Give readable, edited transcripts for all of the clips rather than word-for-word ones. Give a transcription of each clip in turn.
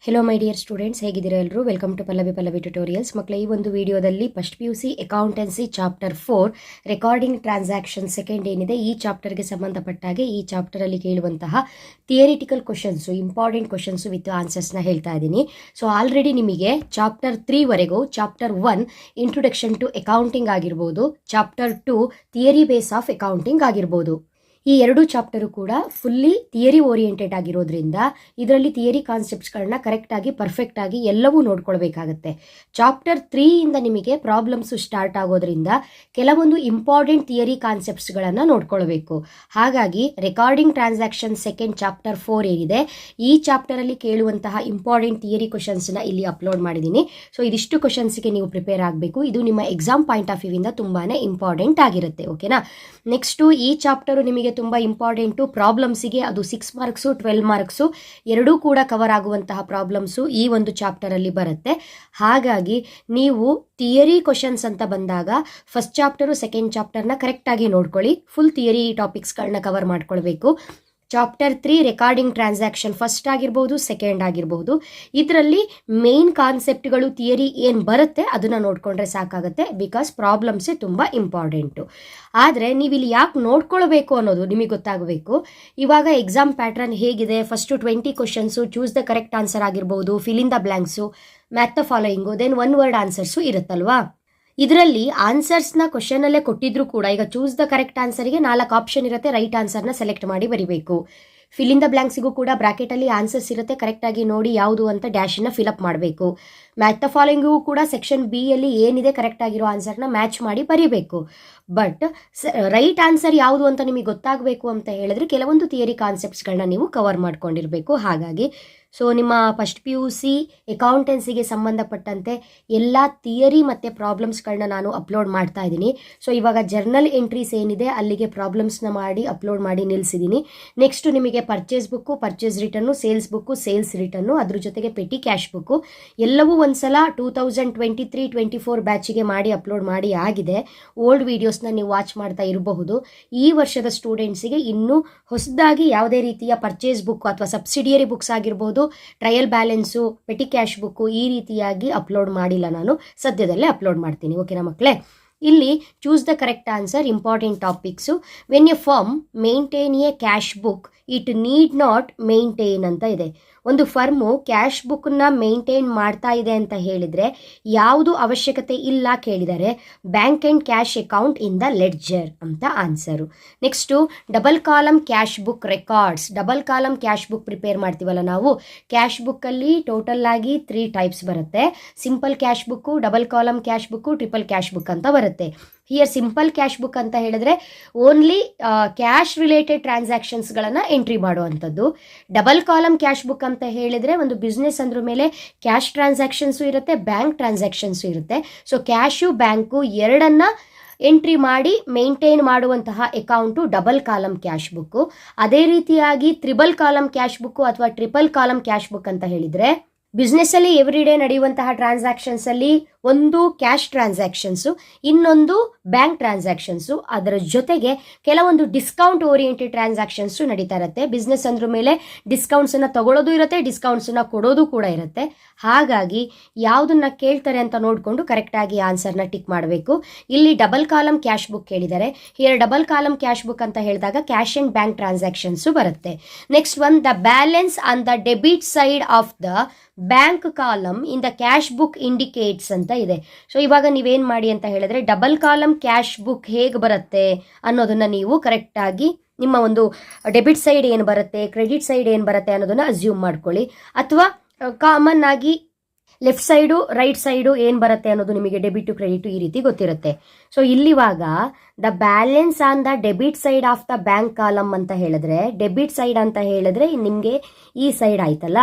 Hello my dear students, ಹೇಗಿದ್ದೀರಾ ಎಲ್ಲರೂ? Welcome to Pallavi tutorials. ಮಕ್ಕಳ ಈ ಒಂದು ವಿಡಿಯೋದಲ್ಲಿ first PUC accountancy chapter 4 recording transaction second ಏನಿದೆ ಈ ಚಾಪ್ಟರ್ಗೆ ಸಂಬಂಧಪಟ್ಟಾಗೆ ಈ ಚಾಪ್ಟರಲ್ಲಿ ಕೇಳುವಂತಹ theoretical questions, important questions with ಆನ್ಸರ್ಸ್ನ ಹೇಳ್ತಾ ಇದ್ದೀನಿ. ಸೊ ಆಲ್ರೆಡಿ ನಿಮಗೆ ಚಾಪ್ಟರ್ 3 ವರೆಗೂ ಚಾಪ್ಟರ್ 1 ಇಂಟ್ರೊಡಕ್ಷನ್ ಟು ಅಕೌಂಟಿಂಗ್ ಆಗಿರ್ಬೋದು, chapter 2 theory base of accounting ಆಗಿರ್ಬೋದು. ಈ ಎರಡು ಚಾಪ್ಟರು ಕೂಡ ಫುಲ್ಲಿ ಥಿಯರಿ ಓರಿಯೆಂಟೆಡ್ ಆಗಿರೋದ್ರಿಂದ ಇದರಲ್ಲಿ ಥಿಯರಿ ಕಾನ್ಸೆಪ್ಟ್ಸ್ಗಳನ್ನ ಕರೆಕ್ಟಾಗಿ ಪರ್ಫೆಕ್ಟಾಗಿ ಎಲ್ಲವೂ ನೋಡ್ಕೊಳ್ಬೇಕಾಗತ್ತೆ. ಚಾಪ್ಟರ್ 3 ಇಂದ ನಿಮಗೆ ಪ್ರಾಬ್ಲಮ್ಸು ಸ್ಟಾರ್ಟ್ ಆಗೋದ್ರಿಂದ ಕೆಲವೊಂದು ಇಂಪಾರ್ಟೆಂಟ್ ಥಿಯರಿ ಕಾನ್ಸೆಪ್ಟ್ಸ್ಗಳನ್ನು ನೋಡ್ಕೊಳ್ಬೇಕು. ಹಾಗಾಗಿ ರೆಕಾರ್ಡಿಂಗ್ ಟ್ರಾನ್ಸಾಕ್ಷನ್ ಸೆಕೆಂಡ್ ಚಾಪ್ಟರ್ 4 ಏನಿದೆ ಈ ಚಾಪ್ಟರಲ್ಲಿ ಕೇಳುವಂತಹ ಇಂಪಾರ್ಟೆಂಟ್ ಥಿಯರಿ ಕ್ವಶನ್ಸ್ನ ಇಲ್ಲಿ ಅಪ್ಲೋಡ್ ಮಾಡಿದ್ದೀನಿ. ಸೊ ಇದಿಷ್ಟು ಕ್ವಶನ್ಸ್ಗೆ ನೀವು ಪ್ರಿಪೇರ್ ಆಗಬೇಕು. ಇದು ನಿಮ್ಮ ಎಕ್ಸಾಮ್ ಪಾಯಿಂಟ್ ಆಫ್ ವ್ಯೂವಿಂದ ತುಂಬಾ ಇಂಪಾರ್ಟೆಂಟ್ ಆಗಿರುತ್ತೆ. ಓಕೆನಾ? ನೆಕ್ಸ್ಟು ಈ ಚಾಪ್ಟರು ನಿಮಗೆ ತುಂಬ ಇಂಪಾರ್ಟೆಂಟು. ಪ್ರಾಬ್ಲಮ್ಸಿಗೆ ಅದು 6 ಮಾರ್ಕ್ಸು 12 ಮಾರ್ಕ್ಸು ಎರಡೂ ಕೂಡ ಕವರ್ ಆಗುವಂತಹ ಪ್ರಾಬ್ಲಮ್ಸು ಈ ಒಂದು ಚಾಪ್ಟರಲ್ಲಿ ಬರುತ್ತೆ. ಹಾಗಾಗಿ ನೀವು ಥಿಯರಿ ಕ್ವಶನ್ಸ್ ಅಂತ ಬಂದಾಗ ಫಸ್ಟ್ ಚಾಪ್ಟರು ಸೆಕೆಂಡ್ ಚಾಪ್ಟರ್ನ ಕರೆಕ್ಟಾಗಿ ನೋಡ್ಕೊಳ್ಳಿ. ಫುಲ್ ಥಿಯರಿ ಟಾಪಿಕ್ಸ್ಗಳನ್ನ ಕವರ್ ಮಾಡ್ಕೊಳ್ಬೇಕು. ಚಾಪ್ಟರ್ 3 ರೆಕಾರ್ಡಿಂಗ್ ಟ್ರಾನ್ಸಾಕ್ಷನ್ ಫಸ್ಟ್ ಆಗಿರ್ಬೋದು, ಸೆಕೆಂಡ್ ಆಗಿರ್ಬೋದು, ಇದರಲ್ಲಿ ಮೇನ್ ಕಾನ್ಸೆಪ್ಟ್ಗಳು ಥಿಯರಿ ಏನು ಬರುತ್ತೆ ಅದನ್ನು ನೋಡಿಕೊಂಡ್ರೆ ಸಾಕಾಗುತ್ತೆ. ಬಿಕಾಸ್ ಪ್ರಾಬ್ಲಮ್ಸೇ ತುಂಬ ಇಂಪಾರ್ಟೆಂಟು. ಆದರೆ ನೀವಿಲ್ಲಿ ಯಾಕೆ ನೋಡ್ಕೊಳ್ಬೇಕು ಅನ್ನೋದು ನಿಮಗೆ ಗೊತ್ತಾಗಬೇಕು. ಇವಾಗ ಎಕ್ಸಾಮ್ ಪ್ಯಾಟ್ರನ್ ಹೇಗಿದೆ, first 20 questions, choose the correct answer ಆಗಿರ್ಬೋದು, fill in the blanks, match the following, then 1 word answers ಇರುತ್ತಲ್ವಾ. ಇದರಲ್ಲಿ ಆನ್ಸರ್ಸ್ನ ಕ್ವಶನಲ್ಲೇ ಕೊಟ್ಟಿದ್ರು ಕೂಡ ಈಗ ಚೂಸ್ ದ ಕರೆಕ್ಟ್ ಆನ್ಸರ್ಗೆ 4 ಆಪ್ಷನ್ ಇರುತ್ತೆ. ರೈಟ್ ಆನ್ಸರ್ನ ಸೆಲೆಕ್ಟ್ ಮಾಡಿ ಬರಿಬೇಕು. ಫಿಲ್ ಇನ್ ದ ಬ್ಲ್ಯಾಂಕ್ಸಿಗೂ ಕೂಡ ಬ್ರಾಕೆಟಲ್ಲಿ ಆನ್ಸರ್ಸ್ ಇರುತ್ತೆ. ಕರೆಕ್ಟಾಗಿ ನೋಡಿ ಯಾವುದು ಅಂತ ಡ್ಯಾಶನ್ನು ಫಿಲಪ್ ಮಾಡಬೇಕು. ಮ್ಯಾಥ್ ದ ಫಾಲೋಯಿಂಗಿಗೂ ಕೂಡ ಸೆಕ್ಷನ್ B ಯಲ್ಲಿ ಏನಿದೆ ಕರೆಕ್ಟ್ ಆಗಿರೋ ಆನ್ಸರ್ನ ಮ್ಯಾಚ್ ಮಾಡಿ ಬರೀಬೇಕು. ಬಟ್ ರೈಟ್ ಆನ್ಸರ್ ಯಾವುದು ಅಂತ ನಿಮಗೆ ಗೊತ್ತಾಗಬೇಕು ಅಂತ ಹೇಳಿದ್ರೆ ಕೆಲವೊಂದು ಥಿಯರಿ ಕಾನ್ಸೆಪ್ಟ್ಸ್ಗಳನ್ನ ನೀವು ಕವರ್ ಮಾಡ್ಕೊಂಡಿರಬೇಕು. ಹಾಗಾಗಿ ಸೊ ನಿಮ್ಮ ಫಸ್ಟ್ PUC ಅಕೌಂಟೆನ್ಸಿಗೆ ಸಂಬಂಧಪಟ್ಟಂತೆ ಎಲ್ಲ ಥಿಯರಿ ಮತ್ತು ಪ್ರಾಬ್ಲಮ್ಸ್ಗಳನ್ನ ನಾನು ಅಪ್ಲೋಡ್ ಮಾಡ್ತಾ ಇದ್ದೀನಿ. ಸೊ ಇವಾಗ ಜರ್ನಲ್ ಎಂಟ್ರೀಸ್ ಏನಿದೆ ಅಲ್ಲಿಗೆ ಪ್ರಾಬ್ಲಮ್ಸ್ನ ಮಾಡಿ ಅಪ್ಲೋಡ್ ಮಾಡಿ ನಿಲ್ಲಿಸಿದ್ದೀನಿ. ನೆಕ್ಸ್ಟು ನಿಮಗೆ purchase book, purchase return, sales book, sales return, ಅದ್ರ ಜೊತೆಗೆ ಪೆಟಿ ಕ್ಯಾಶ್ ಬುಕ್ಕು ಎಲ್ಲವೂ ಒಂದ್ಸಲ 2023-24 ಬ್ಯಾಚಿಗೆ ಮಾಡಿ ಅಪ್ಲೋಡ್ ಮಾಡಿ ಆಗಿದೆ. ಓಲ್ಡ್ ವೀಡಿಯೋಸ್ನ ನೀವು ವಾಚ್ ಮಾಡ್ತಾ ಇರಬಹುದು. ಈ ವರ್ಷದ ಸ್ಟೂಡೆಂಟ್ಸಿಗೆ ಇನ್ನೂ ಹೊಸದಾಗಿ ಯಾವುದೇ ರೀತಿಯ ಪರ್ಚೇಸ್ ಬುಕ್ ಅಥವಾ ಸಬ್ಸಿಡಿಯರಿ ಬುಕ್ಸ್ ಆಗಿರ್ಬೋದು, trial balance, petty cash book ಈ ರೀತಿಯಾಗಿ ಅಪ್ಲೋಡ್ ಮಾಡಿಲ್ಲ. ನಾನು ಸದ್ಯದಲ್ಲೇ ಅಪ್ಲೋಡ್ ಮಾಡ್ತೀನಿ. ಓಕೆನಾ ಮಕ್ಕಳೇ? ಇಲ್ಲಿ choose the correct answer, important topics. When A firm maintain A cash book it need not maintain ಅಂತ ಇದೆ. ಒಂದು ಫರ್ಮು ಕ್ಯಾಶ್ ಬುಕ್ನ ಮೇಂಟೈನ್ ಮಾಡ್ತಾ ಇದೆ ಅಂತ ಹೇಳಿದರೆ ಯಾವುದು ಅವಶ್ಯಕತೆ ಇಲ್ಲ ಕೇಳಿದರೆ bank and cash account in the ledger ಅಂತ answer. Next double column cash book records. Double column cash book prepare ಮಾಡ್ತೀವಲ್ಲ ನಾವು, ಕ್ಯಾಶ್ ಬುಕ್ಕಲ್ಲಿ ಟೋಟಲ್ ಆಗಿ 3 ಟೈಪ್ಸ್ ಬರುತ್ತೆ. Simple cash book, double column cash book, triple cash book ಅಂತ ಬರುತ್ತೆ. Here simple cash book ಅಂತ ಹೇಳಿದ್ರೆ ಓನ್ಲಿ ಕ್ಯಾಶ್ ರಿಲೇಟೆಡ್ ಟ್ರಾನ್ಸಾಕ್ಷನ್ಸ್ಗಳನ್ನು ಎಂಟ್ರಿ ಮಾಡುವಂಥದ್ದು. ಡಬಲ್ ಕಾಲಮ್ ಕ್ಯಾಶ್ ಬುಕ್ ಅಂತ ಹೇಳಿದರೆ ಒಂದು ಬಿಸ್ನೆಸ್ ಅಂದ್ರ ಮೇಲೆ ಕ್ಯಾಶ್ ಟ್ರಾನ್ಸಾಕ್ಷನ್ಸು ಇರುತ್ತೆ, ಬ್ಯಾಂಕ್ ಟ್ರಾನ್ಸಾಕ್ಷನ್ಸು ಇರುತ್ತೆ. ಸೊ ಕ್ಯಾಶು ಬ್ಯಾಂಕು ಎರಡನ್ನ ಎಂಟ್ರಿ ಮಾಡಿ ಮೇಂಟೈನ್ ಮಾಡುವಂತಹ account double column cash book. ಅದೇ ರೀತಿಯಾಗಿ ತ್ರಿಬಲ್ ಕಾಲಮ್ ಕ್ಯಾಶ್ ಬುಕ್ಕು ಅಥವಾ ಟ್ರಿಪಲ್ ಕಾಲಮ್ ಕ್ಯಾಶ್ ಬುಕ್ ಅಂತ ಹೇಳಿದರೆ ಬಿಸ್ನೆಸ್ಸಲ್ಲಿ ಎವ್ರಿ ಡೇ ನಡೆಯುವಂತಹ ಟ್ರಾನ್ಸಾಕ್ಷನ್ಸಲ್ಲಿ ಒಂದು ಕ್ಯಾಶ್ ಟ್ರಾನ್ಸಾಕ್ಷನ್ಸು, ಇನ್ನೊಂದು ಬ್ಯಾಂಕ್ ಟ್ರಾನ್ಸಾಕ್ಷನ್ಸು, ಅದರ ಜೊತೆಗೆ ಕೆಲವೊಂದು ಡಿಸ್ಕೌಂಟ್ ಓರಿಯೆಂಟೆಡ್ ಟ್ರಾನ್ಸಾಕ್ಷನ್ಸು ನಡೀತಾ ಇರುತ್ತೆ. ಬಿಸ್ನೆಸ್ ಅಂದ್ರ ಮೇಲೆ ಡಿಸ್ಕೌಂಟ್ಸನ್ನು ತಗೊಳ್ಳೋದು ಇರುತ್ತೆ, ಡಿಸ್ಕೌಂಟ್ಸನ್ನು ಕೊಡೋದು ಕೂಡ ಇರುತ್ತೆ. ಹಾಗಾಗಿ ಯಾವುದನ್ನ ಕೇಳ್ತಾರೆ ಅಂತ ನೋಡಿಕೊಂಡು ಕರೆಕ್ಟಾಗಿ ಆನ್ಸರ್ನ ಟಿಕ್ ಮಾಡಬೇಕು. ಇಲ್ಲಿ ಡಬಲ್ ಕಾಲಮ್ ಕ್ಯಾಶ್ ಬುಕ್ ಕೇಳಿದ್ದಾರೆ. Here double column cash book ಅಂತ ಹೇಳಿದಾಗ ಕ್ಯಾಶ್ ಆ್ಯಂಡ್ ಬ್ಯಾಂಕ್ ಟ್ರಾನ್ಸಾಕ್ಷನ್ಸು ಬರುತ್ತೆ. Next one the balance on the debit side of the bank column in the cash book indicates ಅಂತ ಇದೆ. So ಇವಾಗ ನೀವೇನು ಮಾಡಿ ಅಂತ ಹೇಳಿದ್ರೆ ಡಬಲ್ ಕಾಲಮ್ ಕ್ಯಾಶ್ ಬುಕ್ ಹೇಗೆ ಬರುತ್ತೆ ಅನ್ನೋದನ್ನ ನೀವು ಕರೆಕ್ಟಾಗಿ ನಿಮ್ಮ ಒಂದು ಡೆಬಿಟ್ ಸೈಡ್ ಏನು ಬರುತ್ತೆ, ಕ್ರೆಡಿಟ್ ಸೈಡ್ ಏನು ಬರುತ್ತೆ ಅನ್ನೋದನ್ನ ಅಸ್ಯೂಮ್ ಮಾಡ್ಕೊಳ್ಳಿ. ಅಥವಾ ಕಾಮನ್ ಆಗಿ ಲೆಫ್ಟ್ ಸೈಡು ರೈಟ್ ಸೈಡು ಏನು ಬರುತ್ತೆ ಅನ್ನೋದು ನಿಮಗೆ ಡೆಬಿಟು ಕ್ರೆಡಿಟು ಈ ರೀತಿ ಗೊತ್ತಿರುತ್ತೆ. ಸೊ ಇಲ್ಲಿವಾಗ the balance on the debit side of the bank column ಅಂತ ಹೇಳಿದ್ರೆ ಡೆಬಿಟ್ ಸೈಡ್ ಅಂತ ಹೇಳಿದ್ರೆ ನಿಮಗೆ ಈ ಸೈಡ್ ಆಯ್ತಲ್ಲ.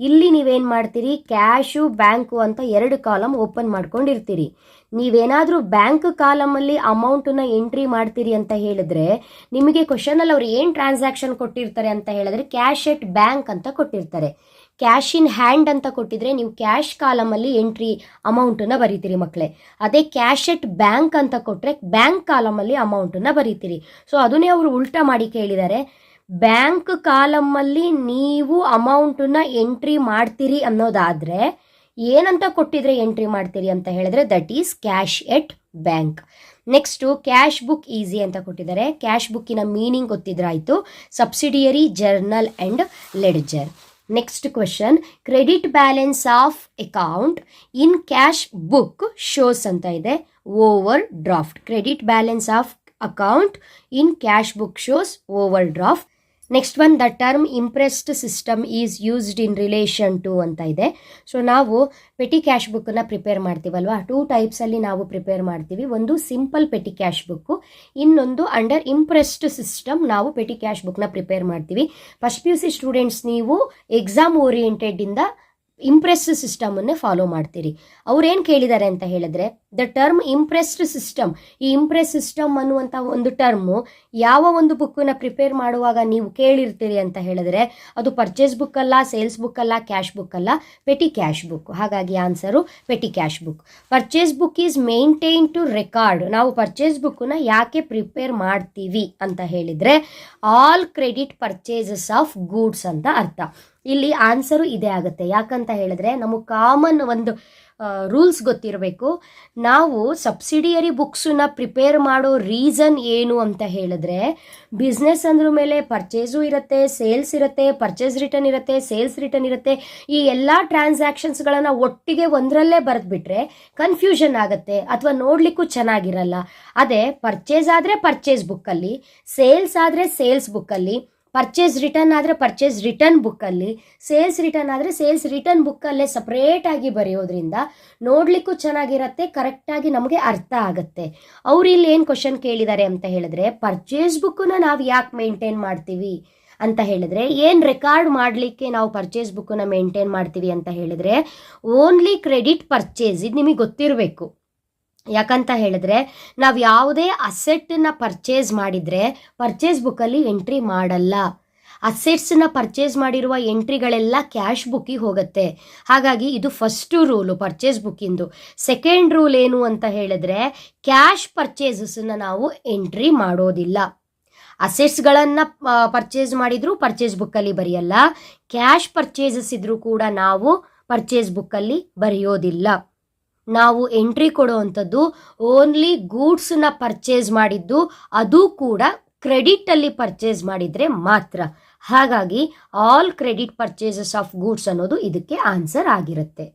ಇಲ್ಲಿ ನೀವೇನು ಮಾಡ್ತೀರಿ, ಕ್ಯಾಶು ಬ್ಯಾಂಕು ಅಂತ 2 ಕಾಲಮ್ ಓಪನ್ ಮಾಡ್ಕೊಂಡಿರ್ತೀರಿ. ನೀವೇನಾದರೂ ಬ್ಯಾಂಕ್ ಕಾಲಮಲ್ಲಿ ಅಮೌಂಟನ್ನ ಎಂಟ್ರಿ ಮಾಡ್ತೀರಿ ಅಂತ ಹೇಳಿದ್ರೆ ನಿಮಗೆ ಕ್ವಶನಲ್ಲಿ ಅವ್ರು ಏನು ಟ್ರಾನ್ಸಾಕ್ಷನ್ ಕೊಟ್ಟಿರ್ತಾರೆ ಅಂತ ಹೇಳಿದ್ರೆ ಕ್ಯಾಶ್ ಎಟ್ ಬ್ಯಾಂಕ್ ಅಂತ ಕೊಟ್ಟಿರ್ತಾರೆ. ಕ್ಯಾಶ್ ಇನ್ ಹ್ಯಾಂಡ್ ಅಂತ ಕೊಟ್ಟಿದ್ರೆ ನೀವು ಕ್ಯಾಶ್ ಕಾಲಮಲ್ಲಿ ಎಂಟ್ರಿ ಅಮೌಂಟನ್ನು ಬರೀತೀರಿ ಮಕ್ಕಳೇ. ಅದೇ ಕ್ಯಾಶ್ ಎಟ್ ಬ್ಯಾಂಕ್ ಅಂತ ಕೊಟ್ಟರೆ ಬ್ಯಾಂಕ್ ಕಾಲಮಲ್ಲಿ ಅಮೌಂಟನ್ನು ಬರೀತೀರಿ. ಸೊ ಅದನ್ನೇ ಅವರು ಉಲ್ಟಾ ಮಾಡಿ ಕೇಳಿದ್ದಾರೆ. ಬ್ಯಾಂಕ್ ಕಾಲಮಲ್ಲಿ ನೀವು ಅಮೌಂಟನ್ನ ಎಂಟ್ರಿ ಮಾಡ್ತೀರಿ ಅನ್ನೋದಾದರೆ ಏನಂತ ಕೊಟ್ಟಿದ್ರೆ ಎಂಟ್ರಿ ಮಾಡ್ತೀರಿ ಅಂತ ಹೇಳಿದ್ರೆ that is cash at bank. Next cash book is ಅಂತ ಕೊಟ್ಟಿದ್ದಾರೆ. ಕ್ಯಾಶ್ ಬುಕ್ಕಿನ ಮೀನಿಂಗ್ ಗೊತ್ತಿದ್ರಾಯ್ತು, subsidiary, journal and ledger. Next question, credit balance of account in cash book shows ಅಂತ ಇದೆ overdraft. Credit balance of account in cash book shows overdraft. Next one, the term impressed system is used in relation to ಅಂತ ಇದೆ. So ನಾವು petty cash ಬುಕ್ಕನ್ನು prepare ಮಾಡ್ತೀವಲ್ವಾ, 2 ಟೈಪ್ಸಲ್ಲಿ ನಾವು prepare ಮಾಡ್ತೀವಿ. ಒಂದು ಸಿಂಪಲ್ ಪೆಟಿ ಕ್ಯಾಶ್ ಬುಕ್ಕು, ಇನ್ನೊಂದು ಅಂಡರ್ ಇಂಪ್ರೆಸ್ಡ್ ಸಿಸ್ಟಮ್ ನಾವು ಪೆಟಿ ಕ್ಯಾಶ್ ಬುಕ್ನ ಪ್ರಿಪೇರ್ ಮಾಡ್ತೀವಿ. ಫಸ್ಟ್ PUC ಸ್ಟೂಡೆಂಟ್ಸ್ ನೀವು ಎಕ್ಸಾಮ್ ಓರಿಯೆಂಟೆಡಿಂದ ಇಂಪ್ರೆಸ್ಡ್ ಸಿಸ್ಟಮನ್ನೇ ಫಾಲೋ ಮಾಡ್ತೀರಿ. ಅವ್ರೇನು ಕೇಳಿದ್ದಾರೆ ಅಂತ ಹೇಳಿದ್ರೆ, ದ ಟರ್ಮ್ ಇಂಪ್ರೆಸ್ಡ್ ಸಿಸ್ಟಮ್, ಈ ಇಂಪ್ರೆಸ್ ಸಿಸ್ಟಮ್ ಅನ್ನುವಂಥ ಒಂದು ಟರ್ಮು ಯಾವ ಒಂದು ಬುಕ್ಕನ್ನು ಪ್ರಿಪೇರ್ ಮಾಡುವಾಗ ನೀವು ಕೇಳಿರ್ತೀರಿ ಅಂತ ಹೇಳಿದ್ರೆ ಅದು ಪರ್ಚೇಸ್ ಬುಕ್ ಅಲ್ಲ, ಸೇಲ್ಸ್ ಬುಕ್ ಅಲ್ಲ, ಕ್ಯಾಶ್ ಬುಕ್ ಅಲ್ಲ, ಪೆಟಿ ಕ್ಯಾಶ್ ಬುಕ್. ಹಾಗಾಗಿ answer petty cash book. Purchase book is maintain to record. ನಾವು ಪರ್ಚೇಸ್ ಬುಕ್ಕನ್ನು ಯಾಕೆ ಪ್ರಿಪೇರ್ ಮಾಡ್ತೀವಿ ಅಂತ ಹೇಳಿದರೆ all credit purchases of goods ಅಂತ ಅರ್ಥ. ಇಲ್ಲಿ ಆನ್ಸರು ಇದೇ ಆಗುತ್ತೆ. ಯಾಕಂತ ಹೇಳಿದ್ರೆ ನಮಗೆ ಕಾಮನ್ ಒಂದು ರೂಲ್ಸ್ ಗೊತ್ತಿರಬೇಕು. ನಾವು ಸಬ್ಸಿಡಿಯರಿ ಬುಕ್ಸನ್ನ ಪ್ರಿಪೇರ್ ಮಾಡೋ ರೀಸನ್ ಏನು ಅಂತ ಹೇಳಿದ್ರೆ, ಬಿಸ್ನೆಸ್ ಅಂದ್ರ ಮೇಲೆ ಪರ್ಚೇಸು ಇರುತ್ತೆ, ಸೇಲ್ಸ್ ಇರುತ್ತೆ, ಪರ್ಚೇಸ್ ರಿಟರ್ನ್ ಇರುತ್ತೆ, ಸೇಲ್ಸ್ ರಿಟರ್ನ್ ಇರುತ್ತೆ. ಈ ಎಲ್ಲ ಟ್ರಾನ್ಸಾಕ್ಷನ್ಸ್ಗಳನ್ನು ಒಟ್ಟಿಗೆ ಒಂದರಲ್ಲೇ ಬರೆದ್ಬಿಟ್ರೆ ಕನ್ಫ್ಯೂಷನ್ ಆಗುತ್ತೆ ಅಥವಾ ನೋಡಲಿಕ್ಕೂ ಚೆನ್ನಾಗಿರಲ್ಲ. ಅದೇ ಪರ್ಚೇಸ್ ಆದರೆ ಪರ್ಚೇಸ್ ಬುಕ್ಕಲ್ಲಿ, ಸೇಲ್ಸ್ ಆದರೆ ಸೇಲ್ಸ್ ಬುಕ್ಕಲ್ಲಿ, ಪರ್ಚೇಸ್ ರಿಟರ್ನ್ ಆದರೆ ಪರ್ಚೇಸ್ ರಿಟರ್ನ್ ಬುಕ್ಕಲ್ಲಿ, ಸೇಲ್ಸ್ ರಿಟರ್ನ್ ಆದರೆ ಸೇಲ್ಸ್ ರಿಟರ್ನ್ ಬುಕ್ಕಲ್ಲೇ ಸಪ್ರೇಟಾಗಿ ಬರೆಯೋದ್ರಿಂದ ನೋಡಲಿಕ್ಕೂ ಚೆನ್ನಾಗಿರುತ್ತೆ, ಕರೆಕ್ಟಾಗಿ ನಮಗೆ ಅರ್ಥ ಆಗುತ್ತೆ. ಅವ್ರು ಇಲ್ಲಿ ಏನು ಕ್ವಶನ್ ಕೇಳಿದ್ದಾರೆ ಅಂತ ಹೇಳಿದ್ರೆ, ಪರ್ಚೇಸ್ ಬುಕ್ಕನ್ನ ನಾವು ಯಾಕೆ ಮೇಂಟೈನ್ ಮಾಡ್ತೀವಿ ಅಂತ ಹೇಳಿದ್ರೆ, ಏನು ರೆಕಾರ್ಡ್ ಮಾಡಲಿಕ್ಕೆ ನಾವು ಪರ್ಚೇಸ್ ಬುಕ್ಕನ್ನ ಮೇಂಟೈನ್ ಮಾಡ್ತೀವಿ ಅಂತ ಹೇಳಿದ್ರೆ ಓನ್ಲಿ ಕ್ರೆಡಿಟ್ ಪರ್ಚೇಸ್. ಇದು ನಿಮಗೆ ಗೊತ್ತಿರಬೇಕು. ಯಾಕಂತ ಹೇಳಿದ್ರೆ ನಾವು ಯಾವುದೇ ಅಸೆಟ್ಟನ್ನ ಪರ್ಚೇಸ್ ಮಾಡಿದರೆ ಪರ್ಚೇಸ್ ಬುಕ್ಕಲ್ಲಿ ಎಂಟ್ರಿ ಮಾಡಲ್ಲ. ಅಸೆಟ್ಸನ್ನ ಪರ್ಚೇಸ್ ಮಾಡಿರುವ ಎಂಟ್ರಿಗಳೆಲ್ಲ ಕ್ಯಾಶ್ ಬುಕ್ಕಿಗೆ ಹೋಗುತ್ತೆ. ಹಾಗಾಗಿ ಇದು ಫಸ್ಟು ರೂಲು ಪರ್ಚೇಸ್ ಬುಕ್ಕಿಂದು. ಸೆಕೆಂಡ್ ರೂಲ್ ಏನು ಅಂತ ಹೇಳಿದ್ರೆ, ಕ್ಯಾಶ್ ಪರ್ಚೇಸಸ್ಸನ್ನು ನಾವು ಎಂಟ್ರಿ ಮಾಡೋದಿಲ್ಲ. ಅಸೆಟ್ಸ್ಗಳನ್ನು ಪರ್ಚೇಸ್ ಮಾಡಿದರೂ ಪರ್ಚೇಸ್ ಬುಕ್ಕಲ್ಲಿ ಬರೆಯಲ್ಲ, ಕ್ಯಾಶ್ ಪರ್ಚೇಸಸ್ ಇದ್ರೂ ಕೂಡ ನಾವು ಪರ್ಚೇಸ್ ಬುಕ್ಕಲ್ಲಿ ಬರೆಯೋದಿಲ್ಲ. ನಾವು ಎಂಟ್ರಿ ಕೊಡುವಂಥದ್ದು ಓನ್ಲಿ ಗೂಡ್ಸನ್ನ ಪರ್ಚೇಸ್ ಮಾಡಿದ್ದು, ಅದು ಕೂಡ ಕ್ರೆಡಿಟಲ್ಲಿ ಪರ್ಚೇಸ್ ಮಾಡಿದರೆ ಮಾತ್ರ. ಹಾಗಾಗಿ all credit purchases of goods ಅನ್ನೋದು ಇದಕ್ಕೆ ಆನ್ಸರ್ ಆಗಿರುತ್ತೆ.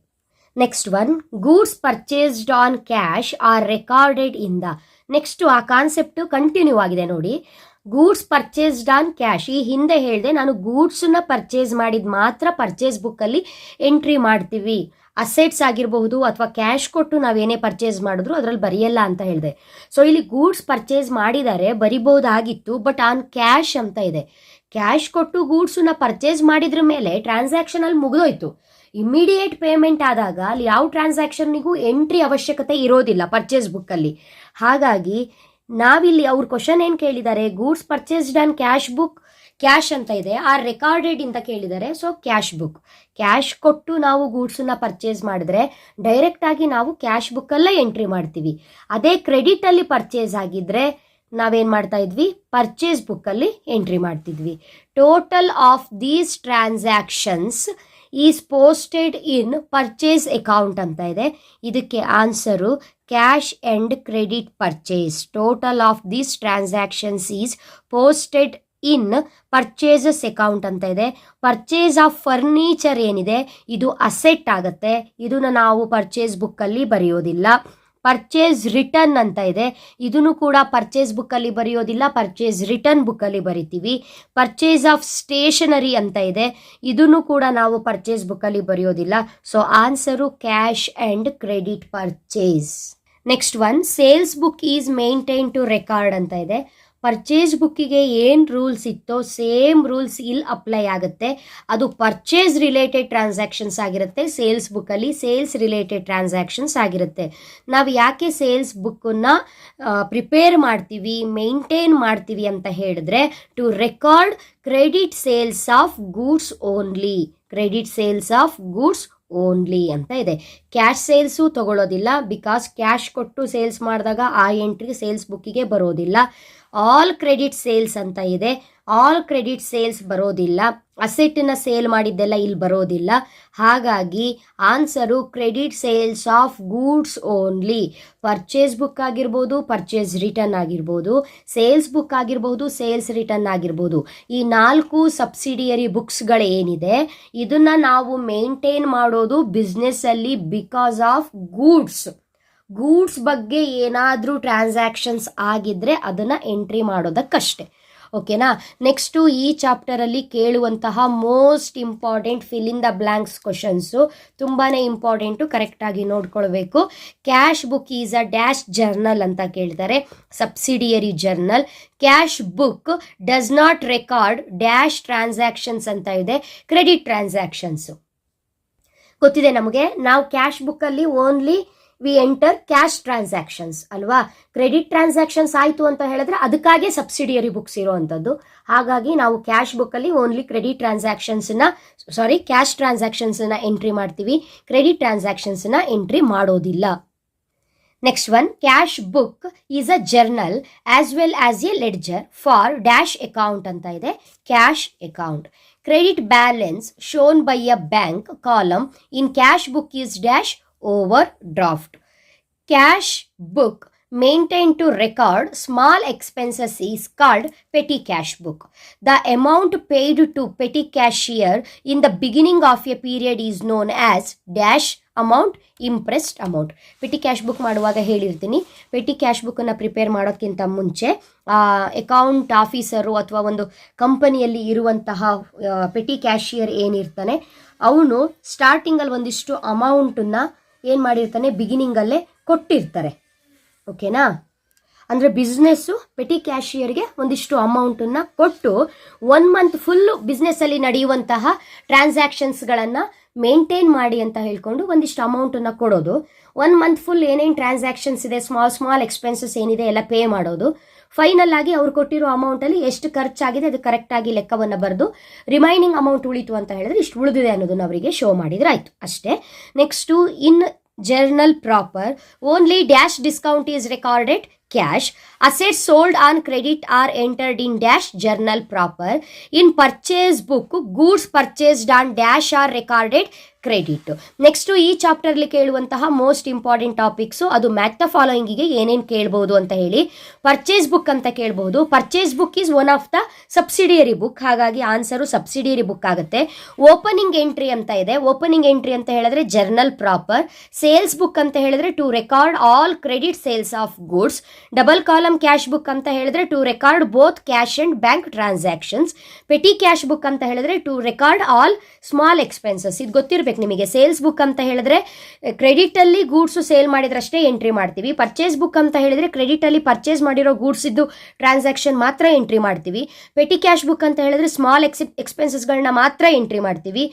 Next one, goods purchased on cash or recorded in the. Next ಆ ಕಾನ್ಸೆಪ್ಟು ಕಂಟಿನ್ಯೂ ಆಗಿದೆ ನೋಡಿ. ಗೂಡ್ಸ್ ಪರ್ಚೇಸ್ಡ್ ಆನ್ ಕ್ಯಾಶ್, ಈ ಹಿಂದೆ ಹೇಳಿದೆ ನಾನು ಗೂಡ್ಸನ್ನ ಪರ್ಚೇಸ್ ಮಾಡಿದ ಮಾತ್ರ ಪರ್ಚೇಸ್ ಬುಕ್ಕಲ್ಲಿ ಎಂಟ್ರಿ ಮಾಡ್ತೀವಿ. ಅಸೆಟ್ಸ್ ಆಗಿರಬಹುದು ಅಥವಾ ಕ್ಯಾಶ್ ಕೊಟ್ಟು ನಾವೇನೇ ಪರ್ಚೇಸ್ ಮಾಡಿದ್ರು ಅದರಲ್ಲಿ ಬರೆಯಲ್ಲ ಅಂತ ಹೇಳಿದೆ. ಸೊ ಇಲ್ಲಿ ಗೂಡ್ಸ್ ಪರ್ಚೇಸ್ ಮಾಡಿದ್ದಾರೆ, ಬರಿಬಹುದಾಗಿತ್ತು, ಬಟ್ ಆನ್ ಕ್ಯಾಶ್ ಅಂತ ಇದೆ. ಕ್ಯಾಶ್ ಕೊಟ್ಟು ಗೂಡ್ಸನ್ನ ಪರ್ಚೇಸ್ ಮಾಡಿದ್ರ ಮೇಲೆ ಟ್ರಾನ್ಸಾಕ್ಷನಲ್ಲಿ ಮುಗಿದೋಯ್ತು. ಇಮಿಡಿಯೇಟ್ ಪೇಮೆಂಟ್ ಆದಾಗ ಅಲ್ಲಿ ಯಾವ ಟ್ರಾನ್ಸಾಕ್ಷನ್ನಿಗೂ ಎಂಟ್ರಿ ಅವಶ್ಯಕತೆ ಇರೋದಿಲ್ಲ ಪರ್ಚೇಸ್ ಬುಕ್ಕಲ್ಲಿ. ಹಾಗಾಗಿ ನಾವಿಲ್ಲಿ ಅವ್ರ ಕ್ವಶನ್ ಏನು ಕೇಳಿದ್ದಾರೆ, goods purchased on cash book, cash ಅಂತ ಇದೆ, ಆರ್ ರೆಕಾರ್ಡೆಡ್ ಅಂತ ಕೇಳಿದ್ದಾರೆ. ಸೊ ಕ್ಯಾಶ್ ಬುಕ್, ಕ್ಯಾಶ್ ಕೊಟ್ಟು ನಾವು ಗೂಡ್ಸನ್ನ ಪರ್ಚೇಸ್ ಮಾಡಿದ್ರೆ ಡೈರೆಕ್ಟಾಗಿ ನಾವು ಕ್ಯಾಶ್ ಬುಕ್ಕಲ್ಲೇ ಎಂಟ್ರಿ ಮಾಡ್ತೀವಿ. ಅದೇ ಕ್ರೆಡಿಟಲ್ಲಿ ಪರ್ಚೇಸ್ ಆಗಿದ್ರೆ ನಾವೇನು ಮಾಡ್ತಾ ಇದ್ವಿ, ಪರ್ಚೇಸ್ ಬುಕ್ಕಲ್ಲಿ ಎಂಟ್ರಿ ಮಾಡ್ತಿದ್ವಿ. Total of these transactions is posted in purchase account ಅಂತ ಇದೆ. ಇದಕ್ಕೆ answer cash and credit purchase. Total of these transactions is posted in purchases account ಅಂತ ಇದೆ. ಪರ್ಚೇಸ್ ಆಫ್ ಫರ್ನಿಚರ್ ಏನಿದೆ ಇದು ಅಸೆಟ್ ಆಗುತ್ತೆ, ಇದನ್ನು ನಾವು ಪರ್ಚೇಸ್ ಬುಕ್ಕಲ್ಲಿ ಬರೆಯೋದಿಲ್ಲ. ಪರ್ಚೇಸ್ ರಿಟರ್ನ್ ಅಂತ ಇದೆ, ಇದನ್ನು ಕೂಡ ಪರ್ಚೇಸ್ ಬುಕ್ಕಲ್ಲಿ ಬರೆಯೋದಿಲ್ಲ, ಪರ್ಚೇಸ್ ರಿಟರ್ನ್ ಬುಕ್ಕಲ್ಲಿ ಬರಿತೀವಿ. ಪರ್ಚೇಸ್ ಆಫ್ ಸ್ಟೇಷನರಿ ಅಂತ ಇದೆ, ಇದನ್ನು ಕೂಡ ನಾವು ಪರ್ಚೇಸ್ ಬುಕ್ಕಲ್ಲಿ ಬರೆಯೋದಿಲ್ಲ. So answer cash and credit purchase. Next one, sales book is maintain to record ಅಂತ ಇದೆ. ಪರ್ಚೇಸ್ ಬುಕ್ಕಿಗೆ ಏನು ರೂಲ್ಸ್ ಇತ್ತೋ ಸೇಮ್ ರೂಲ್ಸ್ ಇಲ್ಲಿ ಅಪ್ಲೈ ಆಗುತ್ತೆ. ಅದು ಪರ್ಚೇಸ್ ರಿಲೇಟೆಡ್ ಟ್ರಾನ್ಸಾಕ್ಷನ್ಸ್ ಆಗಿರುತ್ತೆ, ಸೇಲ್ಸ್ ಬುಕ್ಕಲ್ಲಿ ಸೇಲ್ಸ್ ರಿಲೇಟೆಡ್ ಟ್ರಾನ್ಸಾಕ್ಷನ್ಸ್ ಆಗಿರುತ್ತೆ. ನಾವು ಯಾಕೆ ಸೇಲ್ಸ್ ಬುಕ್ಕನ್ನು ಪ್ರಿಪೇರ್ ಮಾಡ್ತೀವಿ, ಮೇಂಟೈನ್ ಮಾಡ್ತೀವಿ ಅಂತ ಹೇಳಿದ್ರೆ, to record credit sales of goods only. Credit sales of goods only ಅಂತ ಇದೆ. ಕ್ಯಾಶ್ ಸೇಲ್ಸು ತಗೊಳ್ಳೋದಿಲ್ಲ, ಬಿಕಾಸ್ ಕ್ಯಾಶ್ ಕೊಟ್ಟು ಸೇಲ್ಸ್ ಮಾಡಿದಾಗ ಆ ಎಂಟ್ರಿ ಸೇಲ್ಸ್ ಬುಕ್ಕಿಗೆ ಬರೋದಿಲ್ಲ. ಆಲ್ ಕ್ರೆಡಿಟ್ ಸೇಲ್ಸ್ ಅಂತ ಇದೆ. ಆಲ್ ಕ್ರೆಡಿಟ್ ಸೇಲ್ಸ್ ಬರೋದಿಲ್ಲ, ಅಸೆಟ್ನ ಸೇಲ್ ಮಾಡಿದ್ದೆಲ್ಲ ಇಲ್ಲಿ ಬರೋದಿಲ್ಲ. ಹಾಗಾಗಿ answer credit sales of goods only. Purchase book ಆಗಿರ್ಬೋದು, ಪರ್ಚೇಸ್ ರಿಟರ್ನ್ ಆಗಿರ್ಬೋದು, ಸೇಲ್ಸ್ ಬುಕ್ ಆಗಿರ್ಬೋದು, ಸೇಲ್ಸ್ ರಿಟರ್ನ್ ಆಗಿರ್ಬೋದು. ಈ 4 ಸಬ್ಸಿಡಿಯರಿ ಬುಕ್ಸ್ಗಳೇನಿದೆ ಇದನ್ನು ನಾವು ಮೇಂಟೈನ್ ಮಾಡೋದು ಬಿಸ್ನೆಸ್ಸಲ್ಲಿ ಬಿಕಾಸ್ ಆಫ್ ಗೂಡ್ಸ್ ಬಗ್ಗೆ ಏನಾದರೂ ಟ್ರಾನ್ಸಾಕ್ಷನ್ಸ್ ಆಗಿದ್ರೆ ಅದನ್ನು ಎಂಟ್ರಿ ಮಾಡೋದಕ್ಕಷ್ಟೆ. ಓಕೆನಾ. ನೆಕ್ಸ್ಟು ಈ ಚಾಪ್ಟರಲ್ಲಿ ಕೇಳುವಂತಹ most important fill in the blanks questions ತುಂಬಾ ಇಂಪಾರ್ಟೆಂಟು, ಕರೆಕ್ಟಾಗಿ ನೋಡ್ಕೊಳ್ಬೇಕು. Cash book is a dash journal ಅಂತ ಕೇಳ್ತಾರೆ, subsidiary journal. Cash book does not record dash transactions ಅಂತ ಇದೆ, ಕ್ರೆಡಿಟ್ ಟ್ರಾನ್ಸಾಕ್ಷನ್ಸು ಗೊತ್ತಿದೆ ನಮಗೆ. ನಾವು ಕ್ಯಾಶ್ ಬುಕ್ಕಲ್ಲಿ only we enter cash transactions ಅಲ್ವಾ. ಕ್ರೆಡಿಟ್ ಟ್ರಾನ್ಸಾಕ್ಷನ್ಸ್ ಆಯಿತು ಅಂತ ಹೇಳಿದ್ರೆ ಅದಕ್ಕಾಗಿ ಸಬ್ಸಿಡಿಯರಿ ಬುಕ್ಸ್ ಇರೋವಂಥದ್ದು. ಹಾಗಾಗಿ ನಾವು ಕ್ಯಾಶ್ ಬುಕ್ಕಲ್ಲಿ ಓನ್ಲಿ ಕ್ಯಾಶ್ ಟ್ರಾನ್ಸಾಕ್ಷನ್ಸನ್ನ ಎಂಟ್ರಿ ಮಾಡ್ತೀವಿ, ಕ್ರೆಡಿಟ್ ಟ್ರಾನ್ಸಾಕ್ಷನ್ಸನ್ನ ಎಂಟ್ರಿ ಮಾಡೋದಿಲ್ಲ. Next one, cash book is a journal as well as A ledger for dash account ಅಂತ ಇದೆ, cash account. Credit balance shown by a bank column in cash book is dash overdraft. Cash book maintained to record small expenses is called petty cash book. The amount paid to petty cashier in the beginning of a period is known as dash amount, impressed amount. Petty cash book ಮಾಡುವಾಗ ಹೇಳಿರ್ತೀನಿ, petty cash ಬುಕ್ಕನ್ನು prepare ಮಾಡೋಕ್ಕಿಂತ ಮುಂಚೆ account officer ಅಥವಾ ಒಂದು ಕಂಪನಿಯಲ್ಲಿ ಇರುವಂತಹ petty cashier ಏನಿರ್ತಾನೆ ಅವನು ಸ್ಟಾರ್ಟಿಂಗಲ್ಲಿ ಒಂದಿಷ್ಟು ಅಮೌಂಟನ್ನು ಏನು ಮಾಡಿರ್ತಾನೆ, ಬಿಗಿನಿಂಗಲ್ಲೇ ಕೊಟ್ಟಿರ್ತಾರೆ. ಓಕೆನಾ. ಅಂದರೆ ಬಿಸ್ನೆಸ್ಸು ಪೆಟಿ ಕ್ಯಾಶಿಯರ್ಗೆ ಒಂದಿಷ್ಟು ಅಮೌಂಟನ್ನು ಕೊಟ್ಟು 1 ಮಂತ್ ಫುಲ್ಲು ಬಿಸ್ನೆಸ್ಸಲ್ಲಿ ನಡೆಯುವಂತಹ ಟ್ರಾನ್ಸಾಕ್ಷನ್ಸ್ಗಳನ್ನು ಮೇಂಟೈನ್ ಮಾಡಿ ಅಂತ ಹೇಳ್ಕೊಂಡು ಒಂದಿಷ್ಟು ಅಮೌಂಟನ್ನು ಕೊಡೋದು. 1 ಮಂತ್ ಫುಲ್ ಏನೇನು ಟ್ರಾನ್ಸಾಕ್ಷನ್ಸ್ ಇದೆ, ಸ್ಮಾಲ್ ಎಕ್ಸ್ಪೆನ್ಸಸ್ ಏನಿದೆ ಎಲ್ಲ ಪೇ ಮಾಡೋದು. ಫೈನಲ್ ಆಗಿ ಅವ್ರು ಕೊಟ್ಟಿರೋ ಅಮೌಂಟಲ್ಲಿ ಎಷ್ಟು ಖರ್ಚಾಗಿದೆ ಅದು ಕರೆಕ್ಟಾಗಿ ಲೆಕ್ಕವನ್ನು ಬರೆದು ರಿಮೈನಿಂಗ್ ಅಮೌಂಟ್ ಉಳಿತು ಅಂತ ಹೇಳಿದ್ರೆ ಇಷ್ಟು ಉಳಿದಿದೆ ಅನ್ನೋದನ್ನು ಅವರಿಗೆ ಶೋ ಮಾಡಿದರೆ ಆಯಿತು ಅಷ್ಟೇ. Next, in journal proper only dash discount is recorded cash. Assets sold on credit are entered in dash journal proper. In purchase book, goods purchased on dash are recorded credit. Next ಈ ಚಾಪ್ಟರ್ಲಿ ಕೇಳುವಂತಹ most important topics ಅದು match the ಫಾಲೋಯಿಂಗಿಗೆ ಏನೇನು ಕೇಳ್ಬೋದು ಅಂತ ಹೇಳಿ. Purchase book ಅಂತ ಕೇಳ್ಬೋದು. Purchase book is one of the subsidiary book, ಹಾಗಾಗಿ ಆನ್ಸರು ಸಬ್ಸಿಡಿಯರಿ ಬುಕ್ ಆಗುತ್ತೆ. ಓಪನಿಂಗ್ ಎಂಟ್ರಿ ಅಂತ ಇದೆ, ಓಪನಿಂಗ್ ಎಂಟ್ರಿ ಅಂತ ಹೇಳಿದ್ರೆ ಜರ್ನಲ್ ಪ್ರಾಪರ್. ಸೇಲ್ಸ್ ಬುಕ್ ಅಂತ ಹೇಳಿದ್ರೆ to record all credit sales of goods. Double column cash book ಅಂತ ಹೇಳಿದ್ರೆ to record both cash and bank transactions. Petty cash book ಅಂತ ಹೇಳಿದ್ರೆ to record all small expenses. ಇದು ಗೊತ್ತಿರಬೇಕು ನಿಮಗೆ. ಸೇಲ್ಸ್ ಬುಕ್ ಅಂತ ಹೇಳಿದ್ರೆ ಕ್ರೆಡಿಟ್ ಅಲ್ಲಿ ಗೂಡ್ಸ್ ಸೇಲ್ ಮಾಡಿದ್ರಷ್ಟೇ ಎಂಟ್ರಿ ಮಾಡ್ತೀವಿ. ಪರ್ಚೇಸ್ ಬುಕ್ ಅಂತ ಹೇಳಿದ್ರೆ ಕ್ರೆಡಿಟ್ ಅಲ್ಲಿ ಪರ್ಚೇಸ್ ಮಾಡಿರೋ ಗೂಡ್ಸ್ ಇದ್ದು ಟ್ರಾನ್ಸಾಕ್ಷನ್ ಮಾತ್ರ ಎಂಟ್ರಿ ಮಾಡ್ತೀವಿ. ಪೆಟಿ ಕ್ಯಾಶ್ ಬುಕ್ ಅಂತ ಹೇಳಿದ್ರೆ ಸ್ಮಾಲ್ ಎಕ್ಸ್ಪೆನ್ಸಸ್ಗಳನ್ನ ಮಾತ್ರ ಎಂಟ್ರಿ ಮಾಡ್ತೀವಿ.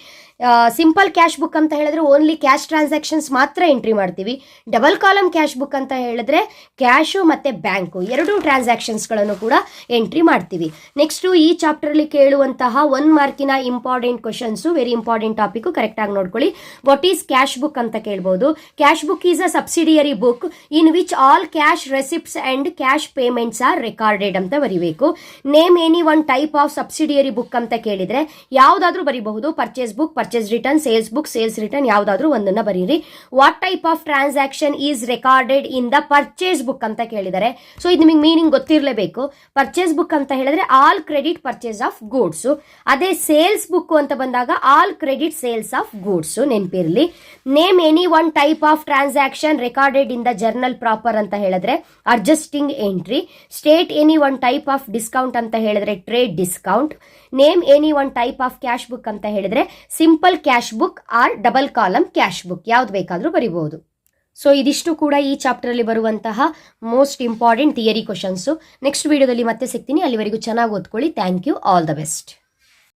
ಸಿಂಪಲ್ ಕ್ಯಾಶ್ ಬುಕ್ ಅಂತ ಹೇಳಿದ್ರೆ ಓನ್ಲಿ ಕ್ಯಾಶ್ ಟ್ರಾನ್ಸಾಕ್ಷನ್ಸ್ ಮಾತ್ರ ಎಂಟ್ರಿ ಮಾಡ್ತೀವಿ. ಡಬಲ್ ಕಾಲಮ್ ಕ್ಯಾಶ್ ಬುಕ್ ಅಂತ ಹೇಳಿದ್ರೆ ಕ್ಯಾಶು ಮತ್ತು ಬ್ಯಾಂಕು ಎರಡೂ ಟ್ರಾನ್ಸಾಕ್ಷನ್ಸ್ಗಳನ್ನು ಕೂಡ ಎಂಟ್ರಿ ಮಾಡ್ತೀವಿ. ನೆಕ್ಸ್ಟು ಈ ಚಾಪ್ಟರ್ಲಿ ಕೇಳುವಂತಹ 1 ಮಾರ್ಕಿನ important questions, very important topic, ಕರೆಕ್ಟಾಗಿ ನೋಡ್ಕೊಳ್ಳಿ. ವಾಟ್ ಈಸ್ ಕ್ಯಾಶ್ ಬುಕ್ ಅಂತ ಕೇಳ್ಬೋದು. Cash book is a subsidiary book in which all cash receipts and cash payments are recorded ಅಂತ ಬರೀಬೇಕು. Name any one type of subsidiary book ಅಂತ ಕೇಳಿದರೆ ಯಾವುದಾದ್ರೂ ಬರೀಬಹುದು. Purchase book, purchase return, sales book, sales return ಯಾವುದಾದ್ರೂ ಒಂದನ್ನು ಬರೀರಿ. What type of transaction is recorded in the purchase book ಅಂತ ಕೇಳಿದರೆ, ಸೊ ಇದು ನಿಮಗೆ ಮೀನಿಂಗ್ ಗೊತ್ತಿರಲೇಬೇಕು. ಪರ್ಚೇಸ್ ಬುಕ್ ಅಂತ ಹೇಳಿದ್ರೆ all credit purchase of goods. ಅದೇ ಸೇಲ್ಸ್ ಬುಕ್ ಅಂತ ಬಂದಾಗ all credit sales of goods, ನೆನಪಿರಲಿ. Name any one type of transaction recorded in the journal proper ಅಂತ ಹೇಳಿದ್ರೆ adjusting entry. State any one type of discount ಅಂತ ಹೇಳಿದ್ರೆ trade discount. Name any one type of cash book ಅಂತ ಹೇಳಿದ್ರೆ simple cash book or double column cash book, ಯಾವ್ದು ಬೇಕಾದರೂ ಬರೀಬಹುದು. So ಇದಿಷ್ಟು ಕೂಡ ಈ ಚಾಪ್ಟರಲ್ಲಿ ಬರುವಂತಹ most important theory questions. Next ವಿಡಿಯೋದಲ್ಲಿ ಮತ್ತೆ ಸಿಗ್ತೀನಿ. ಅಲ್ಲಿವರೆಗೂ ಚೆನ್ನಾಗಿ ಓದ್ಕೊಳ್ಳಿ. Thank you. All the best.